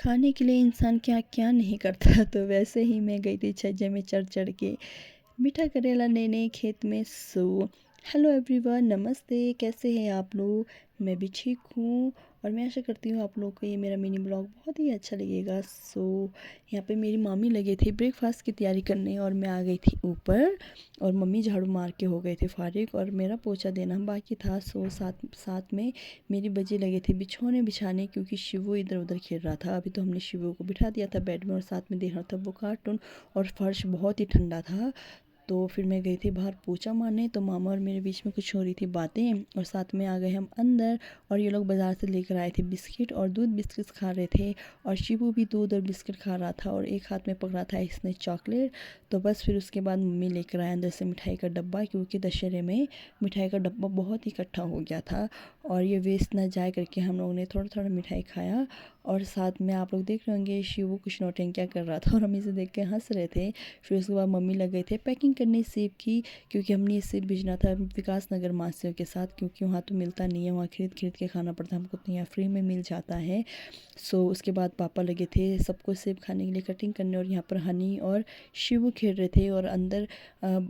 खाने के लिए इंसान क्या क्या नहीं करता। तो वैसे ही मैं गई थी छज्जे में चढ़ चढ़ के मीठा करेला लेने खेत में। सो हेलो एवरीवन, नमस्ते, कैसे हैं आप लोग। मैं भी ठीक हूँ और मैं आशा करती हूँ आप लोगों को ये मेरा मिनी ब्लॉग बहुत ही अच्छा लगेगा। सो यहाँ पे मेरी मामी लगे थे ब्रेकफास्ट की तैयारी करने और मैं आ गई थी ऊपर और मम्मी झाड़ू मार के हो गए थे फारिग और मेरा पोछा देना बाकी था। सो साथ साथ में मेरी बच्चे लगे थे बिछौने बिछाने क्योंकि शिवू इधर उधर खेल रहा था। अभी तो हमने शिवू को बिठा दिया था बेड में और साथ में देख रहा था वो कार्टून और फर्श बहुत ही ठंडा था। तो फिर मैं गई थी बाहर पोछा मारने, तो मामा और मेरे बीच में कुछ हो रही थी बातें और साथ में आ गए हम अंदर और ये लोग बाज़ार से लेकर आए थे बिस्किट और दूध बिस्किट खा रहे थे और शिबू भी दूध और बिस्किट खा रहा था और एक हाथ में पकड़ा था इसने चॉकलेट। तो बस फिर उसके बाद मम्मी लेकर आए अंदर से मिठाई का डब्बा क्योंकि दशहरे में मिठाई का डब्बा बहुत ही इकट्ठा हो गया था और ये वेस्ट ना जाए करके हम लोगों ने थोड़ा थोड़ा मिठाई खाया। और साथ में आप लोग देख रहे होंगे शिवू कुछ नौटंकियाँ कर रहा था और हम इसे देख के हंस रहे थे। फिर उसके बाद मम्मी लग गए थे पैकिंग करने सेब की क्योंकि हमने ये सेब भेजना था विकास नगर मासियों के साथ क्योंकि वहाँ तो मिलता नहीं है, वहाँ खरीद खरीद के खाना पड़ता है हमको, तो यहाँ फ्री में मिल जाता है। सो उसके बाद पापा लगे थे सबको सेब खाने के लिए कटिंग करने और यहाँ पर हनी और शिवू खेल रहे थे और अंदर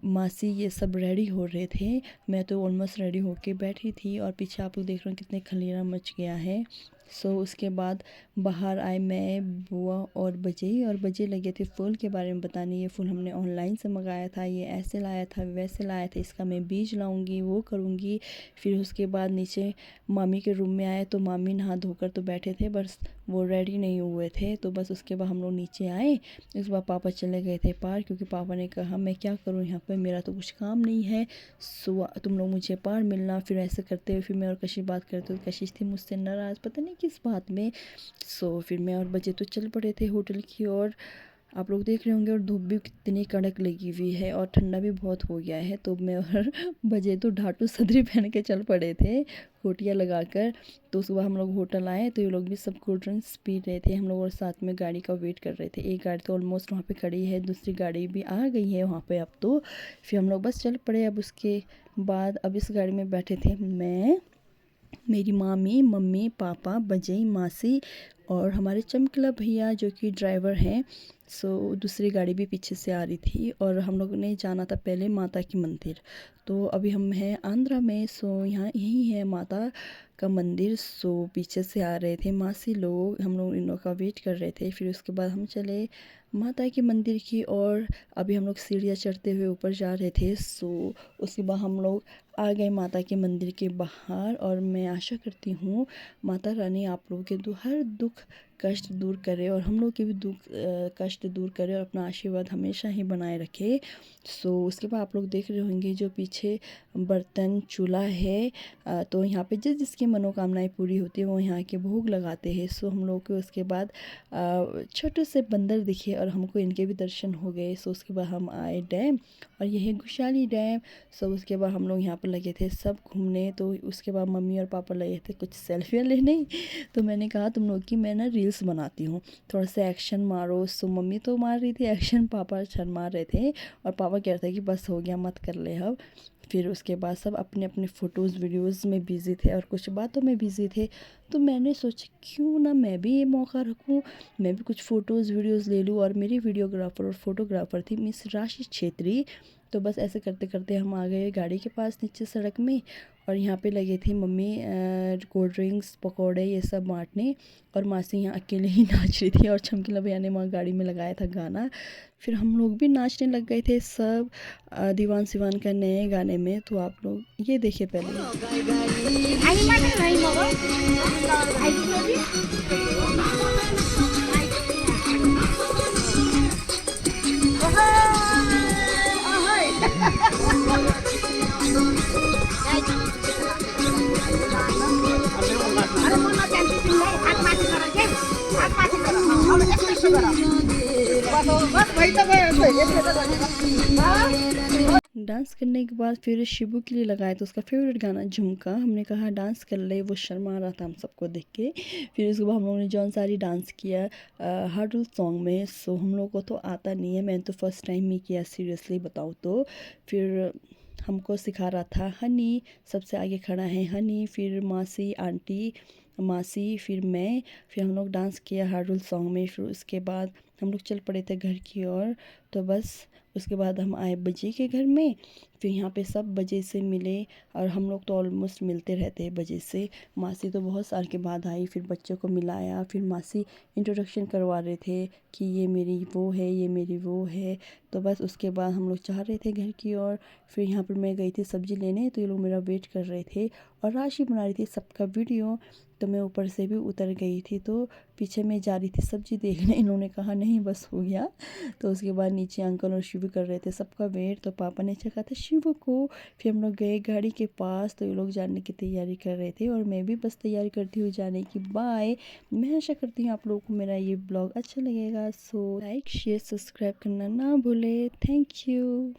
मासी ये सब रेडी हो रहे थे। मैं तो ऑलमोस्ट रेडी होके बैठी थी और पीछे आप लोग देख रहे हो कितने खलीरा मच गया है। सो उसके बाद बाहर आए मैं, बुआ और बजे लगे थे फूल के बारे में बताने। ये फूल हमने ऑनलाइन से मंगाया था, ये ऐसे लाया था वैसे लाया था, इसका मैं बीज लाऊंगी वो करूँगी। फिर उसके बाद नीचे मामी के रूम में आए तो मामी नहा धोकर तो बैठे थे, बस वो रेडी नहीं हुए थे। तो बस उसके बाद हम लोग नीचे आए। उसके बाद पापा चले गए थे पार क्योंकि पापा ने कहा मैं क्या करूँ यहाँ पर, मेरा तो कुछ काम नहीं है, सो तुम लोग मुझे पार मिलना। फिर ऐसे करते हुए फिर मैं और कशिश बात करते तो कशिश थी मुझसे नाराज़ पता नहीं किस बात में। सो फिर मैं और बच्चे तो चल पड़े थे होटल की ओर। आप लोग देख रहे होंगे और धूप भी कितनी कड़क लगी हुई है और ठंडा भी बहुत हो गया है। तो मैं और बजे तो ढाटू सदरी पहन के चल पड़े थे कोटियाँ लगाकर। तो सुबह हम लोग होटल आए तो ये लोग भी सब कोल्ड ड्रिंक्स पी रहे थे, हम लोग और साथ में गाड़ी का वेट कर रहे थे। एक गाड़ी तो ऑलमोस्ट वहाँ पे खड़ी है, दूसरी गाड़ी भी आ गई है वहाँ पे अब तो। फिर हम लोग बस चल पड़े। अब उसके बाद अब इस गाड़ी में बैठे थे मैं, मेरी मामी, मम्मी, पापा, बजई, मासी और हमारे चमकीला भैया जो कि ड्राइवर हैं। सो दूसरी गाड़ी भी पीछे से आ रही थी और हम लोगों ने जाना था पहले माता की मंदिर। तो अभी हम हैं आंध्रा में। सो यहाँ यही है माता का मंदिर। सो पीछे से आ रहे थे मासी लोग, हम लोग इन लोग का वेट कर रहे थे। फिर उसके बाद हम चले माता के मंदिर की और अभी हम लोग सीढ़ियाँ चढ़ते हुए ऊपर जा रहे थे। सो उसके बाद हम लोग आ गए माता के मंदिर के बाहर और मैं आशा करती हूँ माता रानी आप लोगों के हर दुख कष्ट दूर करे और हम लोग के भी दुख कष्ट दूर करे और अपना आशीर्वाद हमेशा ही बनाए रखे। सो उसके बाद आप लोग देख रहे होंगे जो पीछे बर्तन चूल्हा है। तो यहाँ पे जिस जिसकी मनोकामनाएं पूरी होती है वो यहाँ के भोग लगाते हैं। सो हम लोग को उसके बाद छोटे से बंदर दिखे और हमको इनके भी दर्शन हो गए। सो उसके बाद हम आए डैम और यह है गुशाली डैम। सो उसके बाद हम लोग यहाँ पर लगे थे सब घूमने। तो उसके बाद मम्मी और पापा लगे थे कुछ सेल्फियाँ लेने। तो मैंने कहा तुम लोग की मैं ना रील्स बनाती हूँ, थोड़ा सा एक्शन मारो। सो मम्मी तो मार रही थी एक्शन, पापा शर्मा रहे थे और पापा कह रहे थे कि बस हो गया मत कर ले अब। फिर उसके बाद सब अपने अपने फ़ोटोज़ वीडियोज़ में बिज़ी थे और कुछ बातों में बिज़ी थे। तो मैंने सोचा क्यों ना मैं भी ये मौका रखूं, मैं भी कुछ फ़ोटोज़ वीडियोज़ ले लूं। और मेरी वीडियोग्राफ़र और फोटोग्राफ़र थी मिस राशि छेत्री। तो बस ऐसे करते करते हम आ गए गाड़ी के पास नीचे सड़क में और यहाँ पे लगे थे मम्मी कोल्ड ड्रिंक्स पकौड़े ये सब बांटने और मासी यहाँ अकेले ही नाच रही थी और चमकीला भैया ने वहाँ गाड़ी में लगाया था गाना। फिर हम लोग भी नाचने लग गए थे सब दीवान सिवान का नए गाने में। तो आप लोग ये देखिए पहले। डांस करने के बाद फिर शिबू के लिए लगाया तो उसका फेवरेट गाना झुमका। हमने कहा डांस कर ले, वो शर्मा रहा था हम सबको देख के। फिर उसके बाद हम लोगों ने जौन सारी डांस किया हार्डल सॉन्ग में। सो हम लोग को तो आता नहीं है, मैंने तो फर्स्ट टाइम ही किया सीरियसली बताऊँ तो। फिर हमको सिखा रहा था हनी, सबसे आगे खड़ा है हनी, फिर मासी आंटी मासी, फिर मैं, फिर हम लोग डांस किया हार्डुल सॉन्ग में। फिर उसके बाद हम लोग चल पड़े थे घर की ओर। तो बस उसके बाद हम आए बजे के घर में। फिर यहाँ पे सब बजे से मिले और हम लोग तो ऑलमोस्ट मिलते रहते हैं बजे से। मासी तो बहुत साल के बाद आई, फिर बच्चों को मिलाया। फिर मासी इंट्रोडक्शन करवा रहे थे कि ये मेरी वो है, ये मेरी वो है। तो बस उसके बाद हम लोग चाह रहे थे घर की ओर। फिर यहाँ पर मैं गई थी सब्ज़ी लेने, तो ये लोग मेरा वेट कर रहे थे और राशि बना रही थी सबका वीडियो। तो मैं ऊपर से भी उतर गई थी, तो पीछे मैं जा रही थी सब्ज़ी देखने। इन्होंने कहा नहीं बस हो गया। तो उसके बाद नीचे अंकल और शिवू कर रहे थे सबका वेट, तो पापा ने चखा था शिवू को। फिर हम लोग गए गाड़ी के पास, तो ये लोग जाने की तैयारी कर रहे थे और मैं भी बस तैयारी करती हुई जाने की। बाय। मैं आशा करती हूँ आप लोगों को मेरा ये ब्लॉग अच्छा लगेगा। सो लाइक शेयर सब्सक्राइब करना ना भूले। Thank you.